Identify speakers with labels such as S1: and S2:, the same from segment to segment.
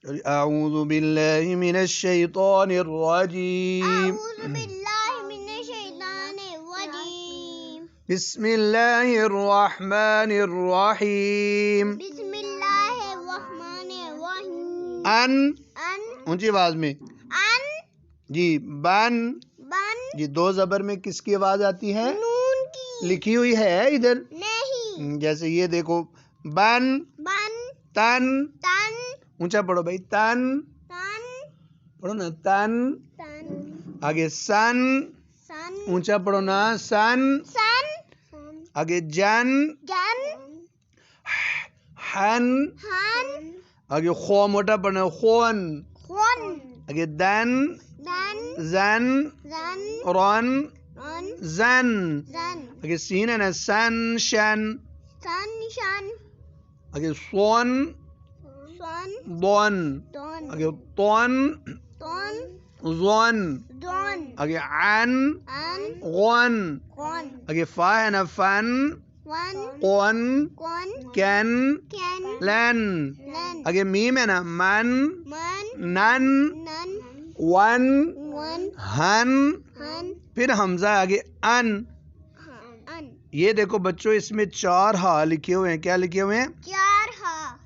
S1: اعوذ باللہ من الشیطان الرجیم بسم اللہ الرحمن الرحیم ان اونچی آواز میں جی بن جی دو زبر میں کس کی آواز آتی ہے؟ نون کی لکھی ہوئی ہے ادھر نہیں جیسے یہ دیکھو بن تن اونچا پڑھو بھائی تن پڑھو نا تن آگے سن اونچا پڑھو نا سن آگے جن ہن آگے خو موٹا پڑھنا خون آگے دن زن رن زن آگے سین ہے نا سن شن آگے سون بون آگے طون زون آگے عن غون آگے فا ہے نا فن قون کن لن آگے میم ہے نا من نن ون ہن پھر حمزہ آگے ان یہ دیکھو بچوں اس میں 4 ہا لکھے ہوئے ہیں. کیا لکھے ہوئے ہیں؟ 4 ہا.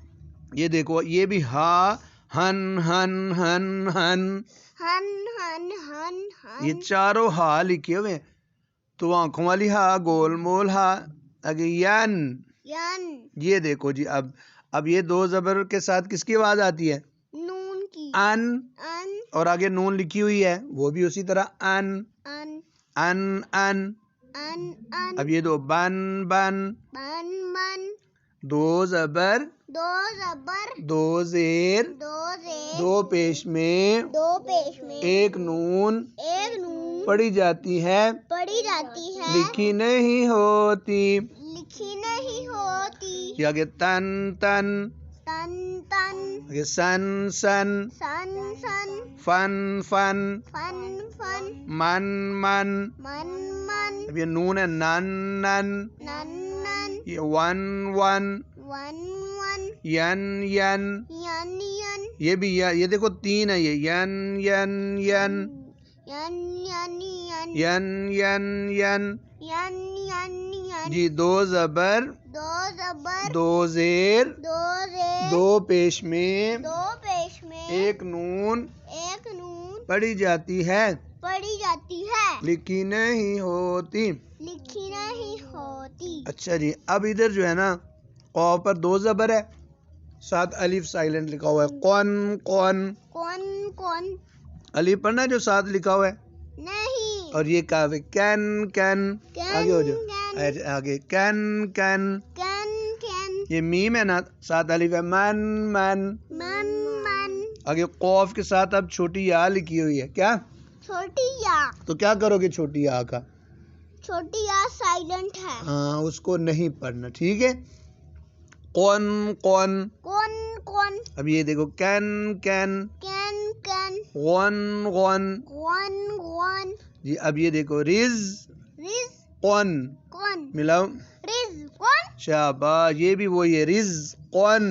S1: یہ دیکھو یہ بھی ہا ہن ہن ہن ہن یہ چاروں ہا لکھے ہوئے ہیں. تو آنکھوں والی ہا گول مول ہا آگے ین یہ دیکھو جی اب یہ 2 زبر کے ساتھ کس کی آواز آتی ہے؟ نون کی. ان اور آگے نون لکھی ہوئی ہے وہ بھی اسی طرح ان ان ان اب یہ 2 بن بن 2 زبر 2 زیر 2 پیش میں 1 نون پڑھی جاتی ہے لکھی نہیں ہوتی. یہ آگے تن تن آگے سن سن فن فن من من اب یہ نون ہے نن نن یہ ون ون ین ین یہ بھی یہ دیکھو 3 ہے یہ ین ین ین ین ین ین جی 2 زبر 2 زیر 2 پیش میں 1 نون پڑھی جاتی ہے لکھی نہیں ہوتی. اچھا جی اب ادھر جو ہے نا قاف پر 2 زبر ہے ساتھ الف سائلنٹ لکھا ہوا ہے قون قون الف پر نا جو ساتھ لکھا ہوا ہے نہیں اور یہ کاف ہے کن کن آگے ہو جاؤ آگے کن کن یہ میم ہے نا ساتھ الف ہے من من آگے قاف کے ساتھ اب چھوٹی یا لکھی ہوئی ہے. کیا چھوٹی یا؟ تو کیا کرو گے چھوٹی یا کا؟ چھوٹی یا سائلنٹ ہے ہاں اس کو نہیں پڑھنا ٹھیک ہے. قون قون اب یہ دیکھو کن کن غون غون جی اب یہ دیکھو رز قون ملاؤ شاباش یہ بھی وہی ہے رز قون